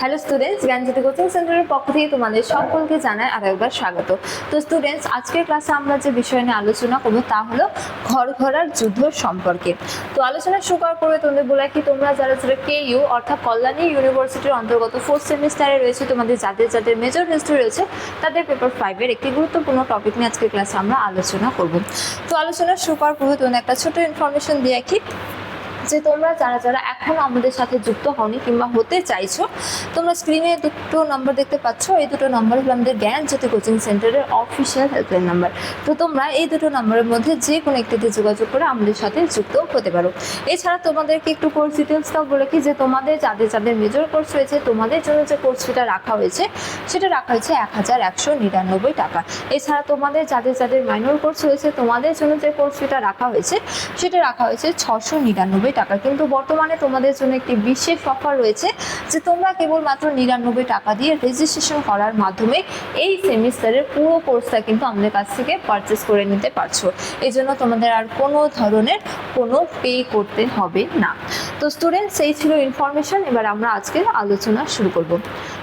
Hello students, জ্ঞানজ্যোতি coaching সেন্টারের পক্ষ থেকে তোমাদের সকলকে জানাই আরেকবার স্বাগত। তো স্টুডেন্টস, আজকের ক্লাসে আমরা যে বিষয় নিয়ে আলোচনা করবো তা হলো ঘরঘরার যুদ্ধ সম্পর্কে। তো আলোচনা শুরু করার পূর্বে তোমাদের বলে কি, তোমরা যারা যারা কেইউ অর্থাৎ কল্যাণী ইউনিভার্সিটির অন্তর্গত 4th সেমিস্টারে রয়েছে, তোমাদের যাদের যাদের মেজর হিস্ট্রি রয়েছে তাদের পেপার 5-এর একটি গুরুত্বপূর্ণ টপিক নিয়ে আজকের ক্লাসে আমরা আলোচনা করব। তো আলোচনা শুরু করার পূর্বে তোমাদের একটা ছোট ইনফরমেশন দিয়ে রাখি যে তোমরা যারা যারা এখনো আমাদের সাথে যুক্ত হওনি কিংবা হতে চাইছো, তোমরা স্ক্রিনে দুটো নম্বর দেখতে পাচ্ছ। এই দুটো নম্বর হলো আমাদের জ্ঞানজ্যোতি কোচিং সেন্টারের অফিসিয়াল হেল্পলাইন নাম্বার। তো তোমরা এই দুটো নম্বরের মধ্যে যে কোনো একটিতে যোগাযোগ করে আমাদের সাথে যুক্ত হতে পারো। এছাড়া তোমাদেরকে একটু কোর্স ডিটেলসটাও বলে কি, যে তোমাদের যাদের যাদের মেজর কোর্স রয়েছে তোমাদের জন্য যে কোর্স ফিটা রাখা হয়েছে সেটা রাখা হয়েছে 1199 টাকা। এছাড়া তোমাদের যাদের যাদের মাইনর কোর্স রয়েছে তোমাদের জন্য যে কোর্স ফিটা রাখা হয়েছে সেটা রাখা হয়েছে 699 টাকা। কিন্তু বর্তমানে তোমাদের জন্য একটি বিশেষ অফার রয়েছে যে তোমরা কেবলমাত্র 99 টাকা দিয়ে রেজিস্ট্রেশন করার মাধ্যমে এই সেমিস্টারের পুরো কোর্সটা কিন্তু আমাদের কাছ থেকে পারচেস করে নিতে পারছো। এই জন্য তোমাদের আর কোনো ধরনের কোনো পে করতে হবে না। তো স্টুডেন্টস, এই ছিল ইনফরমেশন। এবার আমরা আজকের আলোচনা শুরু করব।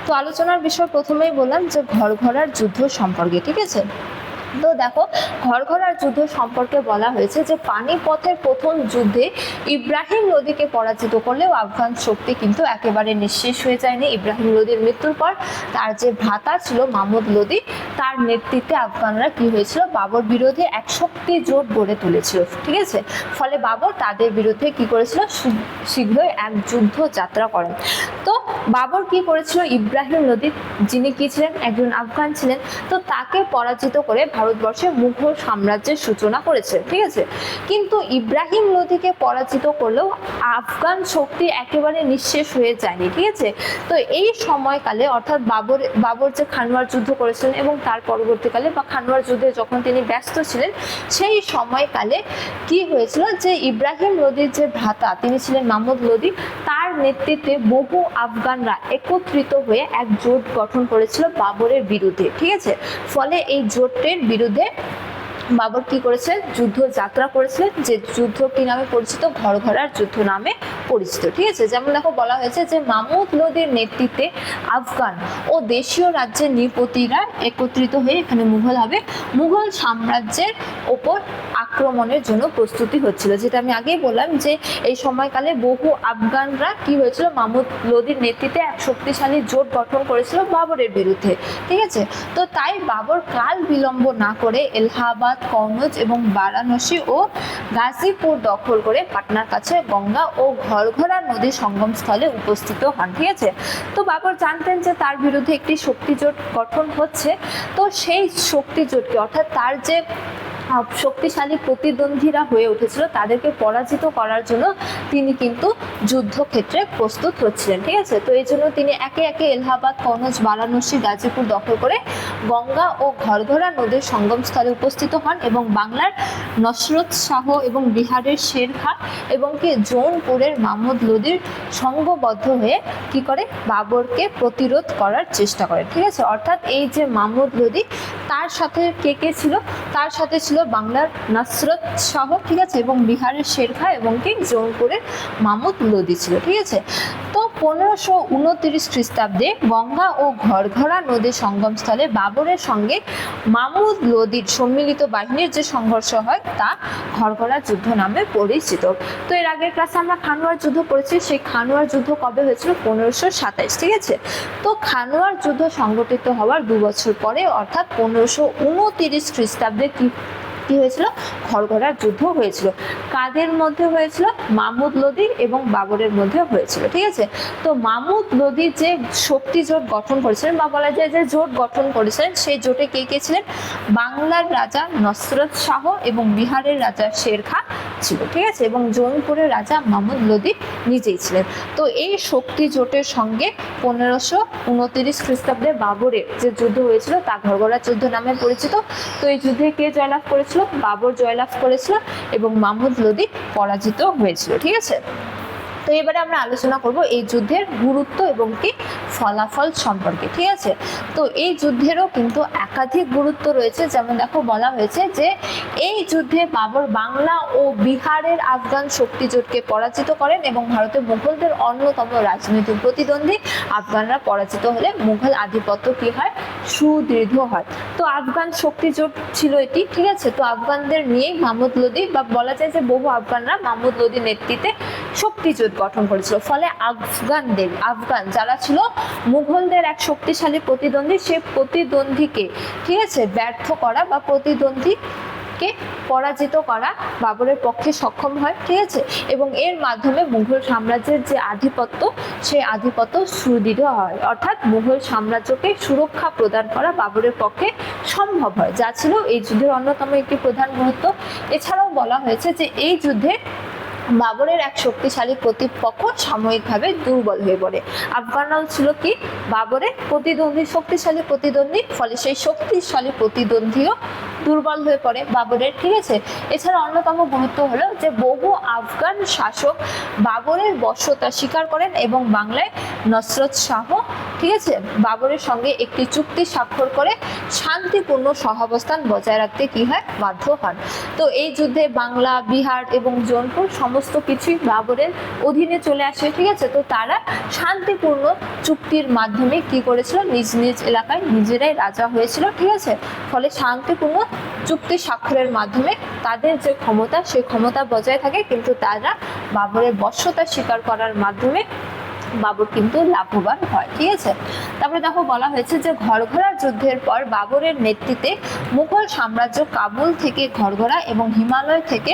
তো আলোচনার বিষয় প্রথমেই বললাম যে ঘরঘরার যুদ্ধ সম্পর্কে, ঠিক আছে। তো দেখো, ঘরঘরার যুদ্ধ সম্পর্কে বলা হয়েছে যে পানিপথের প্রথম যুদ্ধে ইব্রাহিম লোদিকে পরাজিত করলেও আফগান শক্তি কিন্তু একেবারে নিঃশেষ হয়ে যায়নি। ইব্রাহিম লোদির মৃত্যুর পর তার যে ভ্রাতা ছিল মাহমুদ লোদি, তার নেতৃত্বে আফগানরা কি হয়েছিল, বাবর বিরোধী এক শক্তি জোট গড়ে তুলেছিল, ঠিক আছে। ফলে বাবর তাদের বিরুদ্ধে কি করেছিল, শীঘ্রই এক যুদ্ধ যাত্রা করেন। তো বাবর কি করেছিল, ইব্রাহিম লোদি যিনি কি ছিলেন, একজন আফগান ছিলেন, তো তাকে পরাজিত করে ভারতবর্ষে মুঘল সাম্রাজ্যের সূচনা করেছে, ঠিক আছে। কিন্তু ইব্রাহিম লোদিকে পরাজিত করলেও আফগান শক্তি একেবারে নিঃশেষ হয়ে যায়নি, ঠিক আছে। তো এই সময়কালে অর্থাৎ বাবর যে খানওয়ার যুদ্ধ করেছিলেন এবং তার পরবর্তীকালে বা খানওয়ার যুদ্ধে যখন তিনি ব্যস্ত ছিলেন, সেই সময়কালে কি হয়েছিল যে ইব্রাহিম লোদির যে ভ্রাতা তিনি ছিলেন মাহমুদ লোদি, তার নেতৃত্বে বহু আফগানরা একত্রিত হয়ে এক জোট গঠন করেছিল বাবরের বিরুদ্ধে, ঠিক আছে। ফলে এই জোটের বিরুদ্ধে বাবর কি করেছিলেন, যুদ্ধ যাত্রা করেছিলেন, যে যুদ্ধ কি নামে পরিচিত, ঘরঘরার যুদ্ধ নামে পরিচিত, ঠিক আছে। যেমন দেখো বলা হয়েছে যে মাহমুদ লোদির নেতৃত্বে আফগান ও দেশীয় রাজ্যের নৃপতিরা একত্রিত হয়ে, এখানে মুঘল হবে, মুঘল সাম্রাজ্যের ওপর আক্রমণের জন্য প্রস্তুতি হচ্ছিল। যেটা আমি আগেই বললাম যে এই সময়কালে বহু আফগানরা কি হয়েছিল, মাহমুদ লোদির নেতৃত্বে এক শক্তিশালী জোট গঠন করেছিল বাবরের বিরুদ্ধে, ঠিক আছে। তো তাই বাবর কাল বিলম্ব না করে এলাহাবাদ, কনৌজ এবং বারাণসী ও গাজীপুর দখল করে পাটনার কাছে গঙ্গা ও ঘরঘরা নদীর সঙ্গমস্থলে উপস্থিত হন, ঠিক আছে। তো বাবর জানতেন যে তার বিরুদ্ধে একটি শক্তি জোট গঠন হচ্ছে। তো সেই শক্তি জোটকে অর্থাৎ তার যে শক্তিশালী প্রতিদ্বন্দ্বীরা হয়ে উঠেছিল তাদেরকে পরাজিত করার জন্য তিনি কিন্তু যুদ্ধক্ষেত্রে প্রস্তুত হচ্ছিলেন, ঠিক আছে। তো এই জন্য তিনি একে একে এলাহাবাদ, কনৌজ, বারাণসী, গাজীপুর দখল করে গঙ্গা ও ঘরঘরা নদীর সঙ্গমস্থলে উপস্থিত হন এবং বাংলার নসরত শাহ এবং বিহারের শের খাঁ এবং কি জৌনপুরের মাহমুদ লোদির সঙ্গবদ্ধ হয়ে কি করে, বাবরকে প্রতিরোধ করার চেষ্টা করে, ঠিক আছে। অর্থাৎ এই যে মাহমুদ লোদি, তার সাথে কে কে ছিল, তার সাথে ছিল বাংলার নসরত শাহ, ঠিক আছে, এবং বিহারের শের খাঁ এবং কি জৌনপুরের মাহমুদ লোদি ছিল, ঠিক আছে। তো 1529 খ্রিস্টাব্দে গঙ্গা ও ঘরঘরা নদীর সঙ্গমস্থলে বাবরের সঙ্গে মাহমুদ লোদির সম্মিলিত বাহিনীর যে সংঘর্ষ হয় তা ঘরঘরা যুদ্ধ নামে পরিচিত। তো এর আগের ক্লাসে আমরা খানওয়ার যুদ্ধ পড়েছি। সেই খানওয়ার যুদ্ধ কবে হয়েছিল, 1527, ঠিক আছে। তো খানওয়ার যুদ্ধ সংগঠিত হওয়ার 2 বছর পরে অর্থাৎ 1529 খ্রিস্টাব্দে কি হয়েছিল, ঘরঘরার যুদ্ধ হয়েছিল। কাদের মধ্যে হয়েছিল, মাহমুদ লোদি এবং বাবরের মধ্যে হয়েছিল, ঠিক আছে। তো মাহমুদ লোদি যে শক্তি জোট গঠন করেছিলেন বা বলা যায় যে জোট গঠন করেছিলেন, সেই জোটে কে কে ছিলেন, বাংলার রাজা নসরত শাহ এবং বিহারের রাজা শের খাঁ ছিল, ঠিক আছে, এবং জৌনপুরের রাজা মাহমুদ লোদি নিজেই ছিলেন। তো এই শক্তি জোটের সঙ্গে 1529 খ্রিস্টাব্দে বাবরের যে যুদ্ধ হয়েছিল তা ঘরঘরা যুদ্ধ নামে পরিচিত। তো এই যুদ্ধে কে জয়লাভ করেছিল, বাবর জয়লাভ করেছিল এবং মাহমুদ লোদি পরাজিত হয়েছিল, ঠিক আছে। তো এবারে আমরা আলোচনা করব এই যুদ্ধের গুরুত্ব এবং কি ফলাফল সম্পর্কে, ঠিক আছে। তো এই যুদ্ধেরও কিন্তু একাধিক গুরুত্ব রয়েছে। যেমন দেখো বলা হয়েছে যে এই যুদ্ধে বাবর বাংলা ও বিহারের আফগান শক্তি জোটকে পরাজিত করেন এবং ভারতে মুঘলদের অন্যতম রাজনৈতিক প্রতিদ্বন্দ্বী আফগানরা পরাজিত হলে মুঘল আধিপত্য কি হয়, সুদৃঢ় হয়। তো আফগান শক্তি জোট ছিল এটি, ঠিক আছে। তো আফগানদের নিয়েই মাহমুদ লোদি, বা বলা যায় যে বহু আফগানরা মাহমুদ লোদির নেতৃত্বে শক্তি জোট গঠন করেছিল। ফলে আফগান যারা ছিল মুঘলদের এক শক্তিশালী প্রতিদ্বন্দ্বী, সে প্রতিদ্বন্দ্বীকে, ঠিক আছে, ব্যর্থ করা বা প্রতিদ্বন্দ্বীকে পরাজিত করা বাবরের পক্ষে সক্ষম হয়, ঠিক আছে। এবং এর মাধ্যমে মুঘল সাম্রাজ্যের যে আধিপত্য, সেই আধিপত্য সুদৃঢ় হয়, অর্থাৎ মুঘল সাম্রাজ্যকে সুরক্ষা প্রদান করা বাবরের পক্ষে সম্ভব হয়, যা ছিল এই যুদ্ধের অন্যতম একটি প্রধান মুহূর্ত। এছাড়াও বলা হয়েছে যে এই যুদ্ধে বাবরের এক শক্তিশালী প্রতিপক্ষ সাময়িকভাবে দুর্বল হয়ে পড়ে। আফগানরাও ছিল কি বাবরের প্রতিদ্বন্দ্বী, শক্তিশালী প্রতিদ্বন্দ্বী, ফলে সেই শক্তিশালী প্রতিদ্বন্দ্বীও দুর্বল হয়ে পড়ে বাবরের, ঠিক আছে। এছাড়া অন্যতম গুরুত্ব হলো যে বহু আফগান শাসক বাবরের বশ্যতা স্বীকার করেন এবং বাংলায় নসরত শাহ, ঠিক আছে, বাবরের সঙ্গে একটি চুক্তি স্বাক্ষর করে শান্তিপূর্ণ সহাবস্থান বজায় রাখতে কি হয়, বাধ্য হন। তো এই যুদ্ধে বাংলা, বিহার এবং জৌনপুর সমস্ত কিছুই বাবরের অধীনে চলে আসে, ঠিক আছে। তো তারা শান্তিপূর্ণ চুক্তির মাধ্যমে কি করেছিল, নিজ নিজ এলাকায় নিজেরাই রাজা হয়েছিল, ঠিক আছে। ফলে শান্তিপূর্ণ চুক্তি স্বাক্ষরের মাধ্যমে তাদের যে ক্ষমতা, সেই ক্ষমতা বজায় থাকে, কিন্তু তারা বাবরের বশ্যতা স্বীকার করার মাধ্যমে বাবর কিন্তু লাভবান হয়, ঠিক আছে। তারপরে দেখো বলা হয়েছে যে ঘরঘরা যুদ্ধের পর বাবরের নেতৃত্বে মুঘল সাম্রাজ্য কাবুল থেকে ঘরঘরা এবং হিমালয় থেকে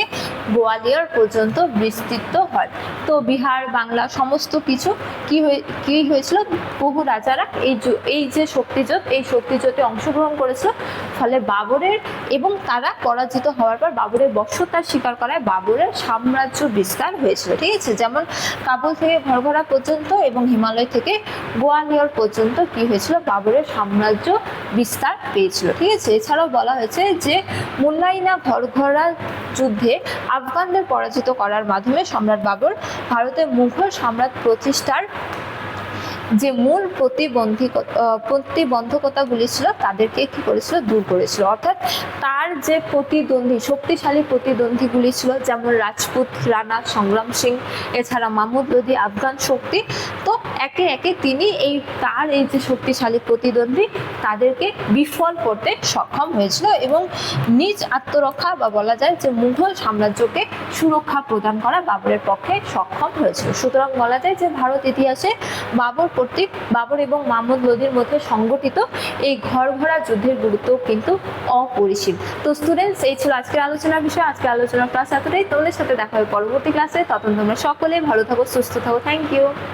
গোয়ালিয়র পর্যন্ত বিস্তৃত হয়। তো বিহার, বাংলা সমস্ত কিছু কি হয়েছিল, বহু রাজারা এই যে শক্তিজোট, এই শক্তিজোটে অংশগ্রহণ করেছিল। ফলে বাবরের এবং তারা পরাজিত হওয়ার পর বাবরের বশ্যতা স্বীকার করায় বাবরের সাম্রাজ্য বিস্তার হয়েছিল, ঠিক আছে। যেমন কাবুল থেকে ঘরঘরা পর্যন্ত এবং হিমালয় থেকে গোয়ালিয়র পর্যন্ত কি হয়েছিল, বাবরের সাম্রাজ্য বিস্তার পেয়েছিল, ঠিক আছে। এছাড়াও বলা হয়েছে যে মুল্লাইনা ঘরঘরা যুদ্ধে আফগানদের পরাজিত করার মাধ্যমে সম্রাট বাবর ভারতে মুঘল সাম্রাজ্য প্রতিষ্ঠার যে মূল প্রতিবন্ধকতাগুলি ছিল তাদেরকে কি করেছিল, দূর করেছিল। অর্থাৎ তার যে প্রতিদ্বন্দ্বী, শক্তিশালী প্রতিদ্বন্দ্বীগুলি ছিল, যেমন রাজপুত রানা সংগ্রাম সিং, এছাড়া মাহমুদ লোদি আফগান শক্তি, তো একে একে তিনি তার এই যে শক্তিশালী প্রতিদ্বন্দ্বী তাদেরকে বিফল করতে সক্ষম হয়েছিল এবং নিজ আত্মরক্ষা বা বলা যায় যে মুঘল সাম্রাজ্যকে সুরক্ষা প্রদান করা বাবরের পক্ষে সক্ষম হয়েছিল। সুতরাং বলা যায় যে ভারত ইতিহাসে বাবর এবং মাহমুদ লোদির মধ্যে সংগঠিত এই ঘরঘরা যুদ্ধের গুরুত্ব কিন্তু অপরিসীম। তো স্টুডেন্টস, এই ছিল আজকের আলোচনার বিষয়। আজকের আলোচনার ক্লাস এতটাই। তোমাদের সাথে দেখা হবে পরবর্তী ক্লাসে। তখন তোমরা সকলে ভালো থাকো, সুস্থ থাকো। Thank you.